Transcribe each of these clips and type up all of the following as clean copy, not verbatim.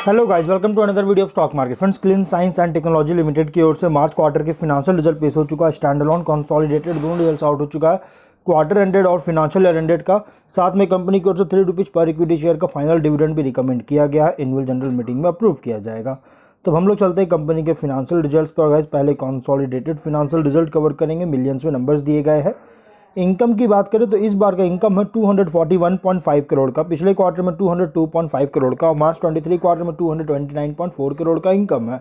Hello guys, welcome to another video of stock market. Friends, clean science and technology limited की ओर से March quarter के financial result पेश हो चुका है। स्टैंड अलोन, कंसोलिडेटेड दोनों रिजल्ट्स आउट हो चुका है। क्वार्टर एंडेड और फिनेंशियल ईयर एंडेड का। साथ में कंपनी की ओर से 3 रुपीज़ पर इक्विटी शेयर का फाइनल डिविडेंड भी रिकमेंड किया गया है। एनुअल जनरल मीटिंग में अप्रूव किया जाएगा। तो हम लोग चलते हैं कंपनी के फिनेंशियल रिजल्ट्स पर। गाइस, पहले कंसोलिडेटेड फिनेंशियल रिजल्ट कवर करेंगे। मिलियंस में नंबर्स दिए गए हैं। इनकम की बात करें तो इस बार का इनकम है 241.5 करोड़ का। पिछले क्वार्टर में 202.5 करोड़ का और मार्च 23 क्वार्टर में 229.4 करोड़ का इनकम है।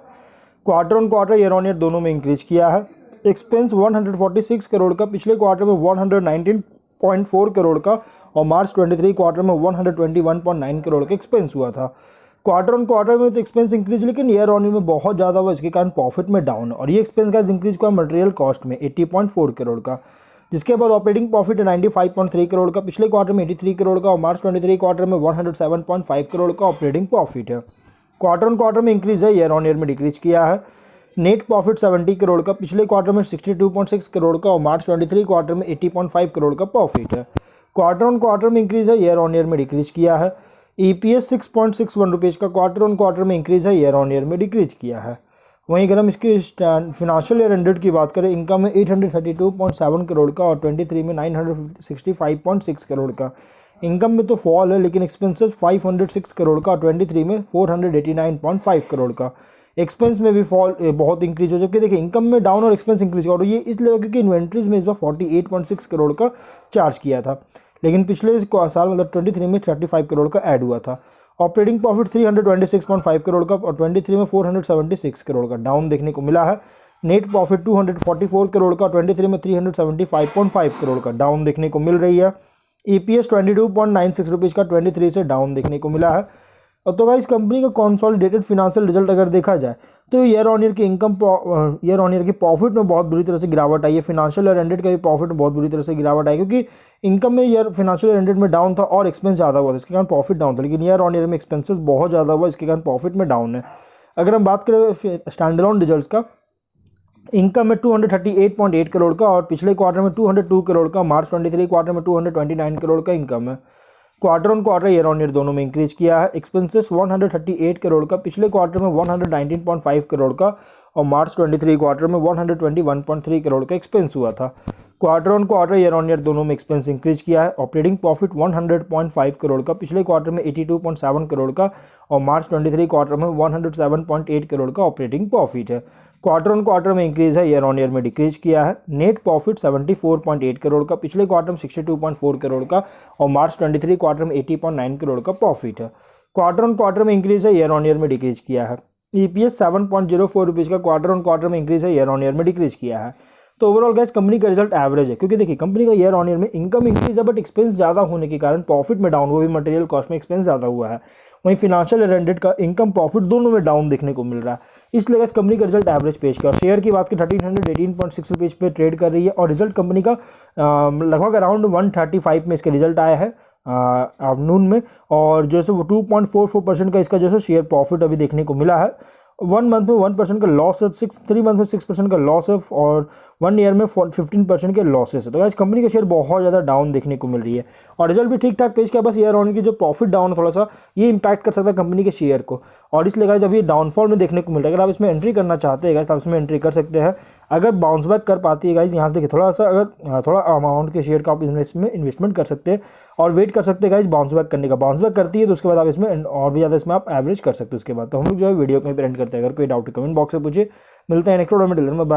Quarter on quarter, year on year दोनों में इंक्रीज किया है। एक्सपेंस 146 करोड़ का, पिछले क्वार्टर में 119.4 करोड़ का और मार्च 23 क्वार्टर में 121.9 करोड़ का एक्सपेंस हुआ था। क्वार्टर ऑन क्वार्टर में तो एक्सपेंस इंक्रीज, लेकिन ईयर ऑन ईयर में बहुत ज़्यादा हुआ, इसके कारण प्रॉफिट में डाउन। और ये एक्सपेंस का इंक्रीज हुआ मटेरियल कॉस्ट में 80.4 करोड़ का। जिसके बाद ऑपरेटिंग प्रॉफिट है 95.3 करोड़ का, पिछले क्वार्टर में 83 करोड़ का और मार्च 23 क्वार्टर में 107.5 करोड़ का ऑपरेटिंग प्रॉफिट है। क्वार्टर ऑन क्वार्टर में इंक्रीज है, ईयर ऑन ईयर में डिक्रीज किया है। नेट प्रॉफिट 70 करोड़ का, पिछले क्वार्टर में 62.6 करोड़ का और मार्च 23 क्वार्टर में 80.5 करोड़ का प्रॉफिट है। क्वार्टर ऑन क्वार्टर में इंक्रीज है, ईयर ऑन ईयर में डिक्रीज किया है। EPS 6.61 रुपीज़ का क्वार्टर ऑन क्वार्टर में इंक्रीज है, ईयर ऑन ईयर में डिक्रीज किया है। वहीं अगर हम इसकी फिनेंशियल ईयर एंडेड की बात करें, इनकम में 832.7 करोड़ का और 23 में 965.6 करोड़ का। इनकम में तो फॉल है, लेकिन एक्सपेंसेस 506 करोड़ का और 23 में 489.5 करोड़ का। एक्सपेंस में भी फॉल बहुत इंक्रीज हो, जबकि देखिए इनकम में डाउन और एक्सपेंस इंक्रीज हुआ। और ये इसलिए क्योंकि इन्वेंट्रीज में इस बार 48.6 करोड़ का चार्ज किया था, लेकिन पिछले साल मतलब 23 में 35 करोड़ का ऐड हुआ था। ऑपरेटिंग प्रॉफिट 326.5 करोड़ का और 23 में 476 करोड़ का डाउन देखने को मिला है। नेट प्रॉफिट 244 करोड़ का, 23 में 375.5 करोड़ का डाउन देखने को मिल रही है। EPS 22.96 रुपीज़ का 23 से डाउन देखने को मिला है। और तो गाइस, कंपनी का कंसोलिडेटेड फिनेंशियल रिजल्ट अगर देखा जाए तो ईयर ऑन ईयर की ईयर ऑन ईयर की प्रॉफिट में बहुत बुरी तरह से गिरावट आई है। फिनेंशियल ईयर एंडेड का भी प्रॉफिट में बहुत बुरी तरह से गिरावट आई, क्योंकि इनकम में ईयर फिनेंशियल ईयर एंडेड में डाउन था और एक्सपेंस ज़्यादा हुआ था, इसके कारण प्रॉफिट डाउन था। लेकिन ईयर ऑन ईयर में एक्सपेंसेस बहुत ज़्यादा हुआ, इसके कारण प्रॉफिट में डाउन है। अगर हम बात करें स्टैंड अलोन रिजल्ट्स का, इनकम में 238.8 करोड़ का और पिछले क्वार्टर में 202 करोड़ का, मार्च 23 क्वार्टर में 229 करोड़ का इनकम है। Quarter on quarter, year on year दोनों में इंक्रीज किया है। एक्सपेंसेस 138 करोड़ का, पिछले क्वार्टर में 119.5 करोड़ का और मार्च 23 क्वार्टर में 121.3 करोड़ का एक्सपेंस हुआ था। Quarter on quarter, year on year दोनों में एक्सपेंस इंक्रीज किया है। ऑपरेटिंग प्रॉफिट 100.5 करोड़ का, पिछले क्वार्टर में 82.7 करोड़ का और मार्च 23 क्वार्टर में 107.8 करोड़ का ऑपरेटिंग प्रॉफिट है। क्वार्टर ऑन क्वार्टर में इंक्रीज है, ईयर ऑन ईयर में डिक्रीज किया है। नेट प्रॉफिट 74.8 करोड़ का, पिछले क्वार्टर में 62.4 करोड़ का और मार्च 23 क्वार्टर में 80.9 करोड़ का प्रॉफिट है। क्वार्टर ऑन क्वार्टर में इंक्रीज है, ईयर ऑन ईयर में डिक्रीज किया है। EPS 7.04 रुपीज़ का क्वार्टर ऑन क्वार्टर में इंक्रीज है, ईयर ऑन ईयर में डिक्रीज किया है। तो ओवरऑल गैस, कंपनी का रिजल्ट एवरेज है, क्योंकि देखिए कंपनी का ईयर ऑन ईयर में इनकम इंक्रीज है, बट एक्सपेंस ज़्यादा होने के कारण प्रॉफिट में डाउन, वो भी मटेरियल कॉस्ट में एक्सपेंस ज़्यादा हुआ है। वहीं फिनेंशियल ईयर एंडेड का इनकम प्रॉफिट दोनों में डाउन देखने को मिल रहा है, इसलिए गैस कंपनी का रिजल्ट एवरेज पेश किया। शेयर की बात करें 1318.6 रुपीज़ पे ट्रेड कर रही है और रिजल्ट कंपनी का लगभग अराउंड 135 में इसके रिजल्ट आया है आफ्टरनून में। और जैसे वो 2.44% का इसका जैसे शेयर प्रॉफिट अभी देखने को मिला है। 1 मंथ में 1% का लॉस है, 3 मंथ में 6% का लॉस है और 1 ईयर में 15% के लॉसेस है। तो गाइस, कंपनी का शेयर बहुत ज़्यादा डाउन देखने को मिल रही है और रिजल्ट भी ठीक ठाक पेश किया। बस ईयर ऑन की जो प्रॉफिट डाउन थोड़ा सा ये इंपैक्ट कर सकता है कंपनी के शेयर को, और इसलिए गाइस अभी डाउनफॉल में देखने को मिल रहा है। अगर आप इसमें एंट्री करना चाहते हैं गाइस, तो आप इसमें एंट्री कर सकते हैं अगर बाउंस बैक कर पाती है गाइस। यहाँ से देखिए थोड़ा सा, अगर थोड़ा अमाउंट के शेयर का आप इसमें इन्वेस्टमेंट कर सकते हैं और वेट कर सकते हैं गाइस बाउंस बैक करने का। बाउंस बैक करती है तो उसके बाद आप इसमें और भी ज़्यादा इसमें आप एवरेज कर सकते हो उसके बाद। तो हम लोग जो है वीडियो को एंड करते हैं। अगर कोई डाउट है कमेंट बॉक्स में पूछिए। मिलते हैं नेक्स्ट वीडियो में।